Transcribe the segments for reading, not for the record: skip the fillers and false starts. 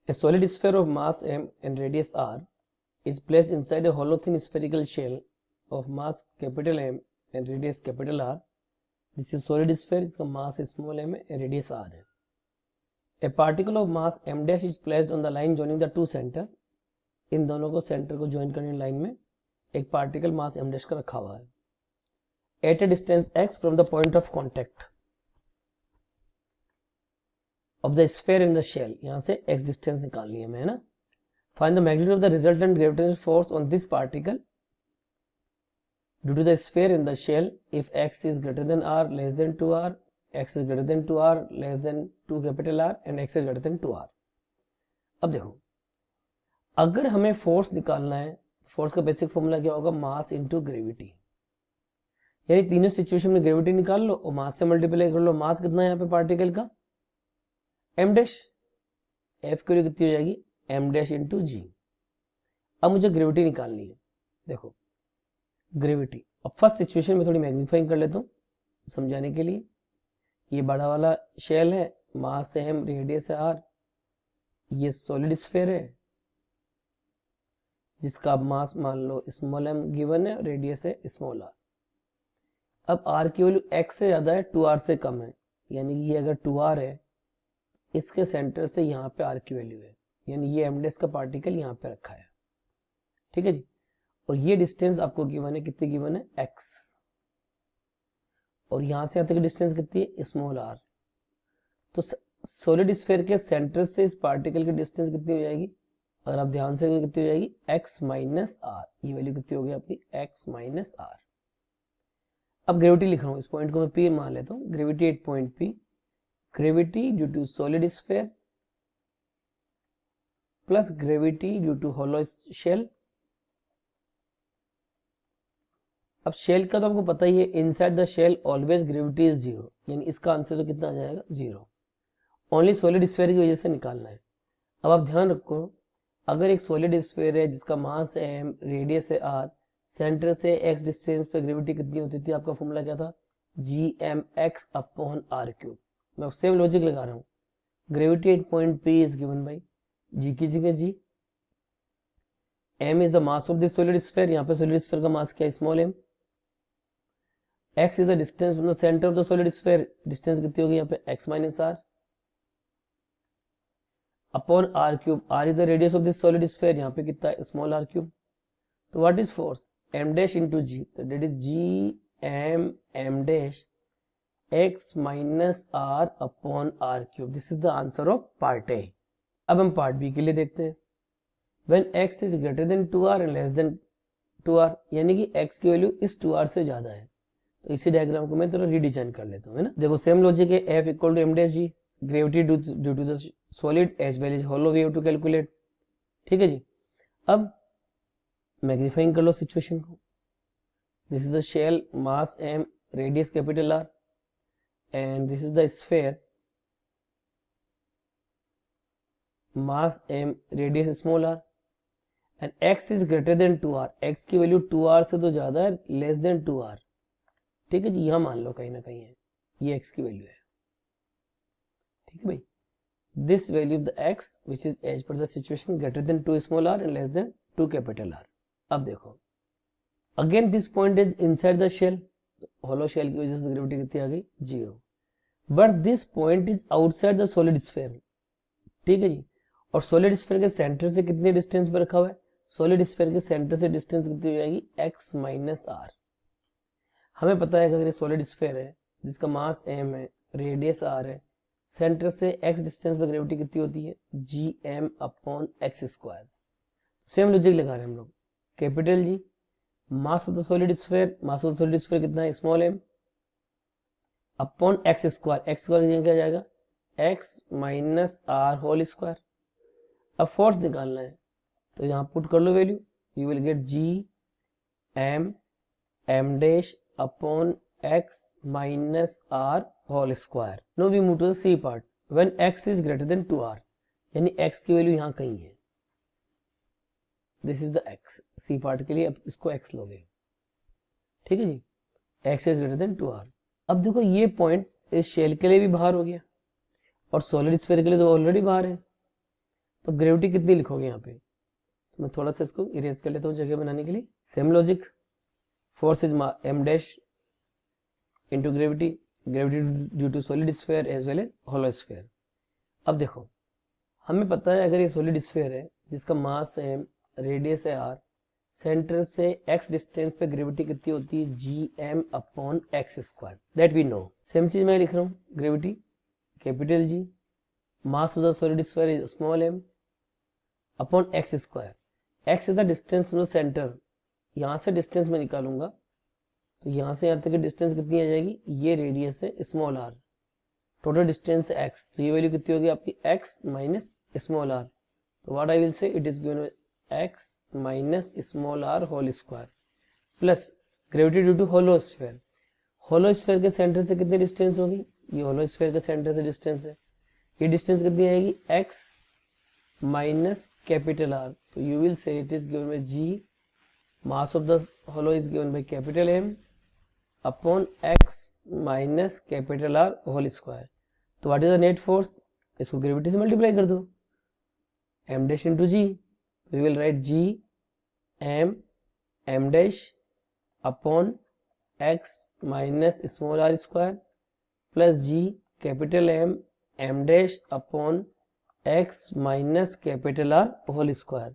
A solid sphere of mass m and radius r is placed inside a hollow thin spherical shell of mass capital M and radius capital R. This is solid sphere, इसका mass small m है, radius r है. A particle of mass m dash is placed on the line joining the two center. इन दोनों को centre को join करने line में एक particle मास m dash का रखा हुआ है. At a distance x from the point of contact of the sphere in the shell, यहाँ से x distance निकालनी है हमें, है ना. Find the magnitude of the resultant gravitational force on this particle due to the sphere in the shell if x is greater than r less than 2r, x is greater than 2r less than 2 capital R and x is greater than 2r. अब देखो, अगर हमें force निकालना है, force का basic formula क्या होगा? Mass into gravity. यानी तीनों सिचुएशन में ग्रेविटी निकाल लो और मास से मल्टीप्लाई कर लो. मास कितना है यहाँ पे पार्टिकल का? m dash. f की वैल्यू कितनी हो जाएगी? m डैश इंटू जी. अब मुझे ग्रेविटी निकालनी है. देखो ग्रेविटी, अब फर्स्ट सिचुएशन में थोड़ी मैग्नीफाइंग कर लेता हूँ समझाने के लिए. ये बड़ा वाला शेल है, मास है m, रेडियस है r. ये सॉलिड स्फीयर है जिसका मास मान लो स्मॉल m गिवन है, रेडियस है स्मॉल r. अब r की वैल्यू x से ज्यादा है, 2r से कम है. यानी ये अगर 2r है, इसके सेंटर से यहाँ पे r की वैल्यू है, यानी ये m डैश का पार्टिकल यहाँ पे रखा है. ठीक है जी. और ये डिस्टेंस आपको गिवन है, कितनी गिवन है? x. और यहाँ से यहाँ तक डिस्टेंस कितनी है? Small r. तो सॉलिड स्फीयर के सेंटर से इस पार्टिकल की डिस्टेंस कितनी हो जाएगी? अगर आप ध्यान से कितनी हो जाएगी? x minus R. ये वैल्यू कितनी होगी आपकी? x minus R. अब ग्रेविटी लिख रहा हूँ, इस पॉइंट को मैं P मान लेता हूँ. Gravity at point P, gravity due to solid sphere plus gravity due to hollow shell. अब शेल का तो आपको पता ही है, inside the shell always gravity is zero. यानी इसका आंसर तो कितना आ जाएगा? जीरो. ओनली सॉलिड स्फीयर की वजह से निकालना है. अब आप ध्यान रखो, अगर एक सॉलिड स्फीयर है जिसका मास है m, रेडियस है r, सेंटर से x डिस्टेंस पे ग्रेविटी कितनी होती थी? आपका फॉर्मूला क्या था? gmx upon r cube. मैं सेम लॉजिक लगा रहा हूँ. Gravity at point P is given by g की जगह g, m is the mass of this solid sphere. यहाँ पे सॉलिड स्फीयर का मास क्या है? Small m. x is the distance from the centre of the solid sphere. Distance कितनी होगी यहाँ पे? x minus r upon r cube. r is the radius of this solid sphere. यहाँ पे कितना है? Small r cube. तो what is force? m dash into g, that is g m dash x minus r upon r cube. This is the answer of part A. अब हम part B के लिए देखते हैं. When x is greater than 2r and less than 2r, यानी कि x की value इस 2r से ज्यादा है. तो इसी डायग्राम को मैं थोड़ा रीडिजाइन कर लेता हूँ, है ना. देखो सेम लॉजिक है. f equal to m dash g, gravity due to the solid, as well is hollow we have to calculate. ठीक है जी. अब मैग्नीफाइंग कर लो सिचुएशन को. This is the shell, mass m, radius capital R, and this is the sphere, mass m, radius small r, and x is greater than 2r. x की value 2r से तो ज्यादा है, लेस देन 2r. ठीक है जी. यहां मान लो कहीं ना कहीं है, ये x की वैल्यू है. ठीक है भाई. This value of the x which is as per the situation greater than 2 small r and less than 2 capital R. अब देखो, again this point is inside the shell. Hollow shell की वजह से ग्रेविटी कितनी आ गई? Zero. But this point is outside the solid sphere. ठीक है जी. और सॉलिड स्फीयर के सेंटर से कितने डिस्टेंस पे रखा हुआ है? सॉलिड स्फीयर के सेंटर से डिस्टेंस कितनी हो जाएगी? x minus R. हमें पता है कि अगर ये सॉलिड स्फीयर है जिसका मास m है, रेडियस r है, सेंटर से x डिस्टेंस पे ग्रेविटी कितनी होती है? gm upon x square. Same logic लगा रहे हैं हम लोग. Capital G, mass of the solid sphere, mass of the solid sphere कितना है? Small m upon x square. x square की जगह क्या जाएगा? x minus R whole square. अब फोर्स निकालना है तो यहाँ पुट कर लो value. You will get g m dash upon x minus R whole square. Now we move to the C part. When x is greater than 2r, यानी x की value यहाँ कहीं है. This is the x. C part के लिए अब इसको x लोगे. ठीक है जी. x is greater than 2r. अब देखो ये पॉइंट इस शेल के लिए भी बाहर हो गया और सॉलिड स्फीयर के लिए तो ऑलरेडी बाहर है. तो ग्रेविटी कितनी लिखोगे यहाँ पे, तो मैं थोड़ा सा इसको इरेज कर लेता हूँ जगह बनाने के लिए। Same logic, force is M dash into gravity, gravity due to solid sphere as well as hollow sphere. अब देखो हमें पता है अगर ये सॉलिड स्फीयर है जिसका मास है रेडियस है r, सेंटर से x डिस्टेंस पे ग्रेविटी कितनी होती है gm upon x square, that we know. Same चीज मैं लिख रहा हूँ, gravity capital G, mass of the solid sphere is small m upon x square. x is the distance from the centre, यहाँ से डिस्टेंस मैं निकालूंगा तो यहाँ से यहाँ तक की डिस्टेंस कितनी आ जाएगी, ये रेडियस है small r, total distance x, तो ये वैल्यू कितनी होगी आपकी x माइनस स्मॉल r। तो what I will say, it is given x minus small r whole square plus gravity due to hollow sphere. Hollow sphere के centre से कितनी distance होगी, ये होलो स्फीयर के सेंटर से डिस्टेंस है, ये डिस्टेंस कितनी आएगी x माइनस कैपिटल R। तो you will say it is given bye g, mass of the hollow is given by capital M upon x minus capital R whole square. तो what is the net force, इसको gravity से multiply कर दो, m dash into g, तो you will write g m dash upon x minus small r square plus g capital M dash upon x minus capital R whole square.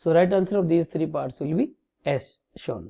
So right answer of these three parts will be as shown.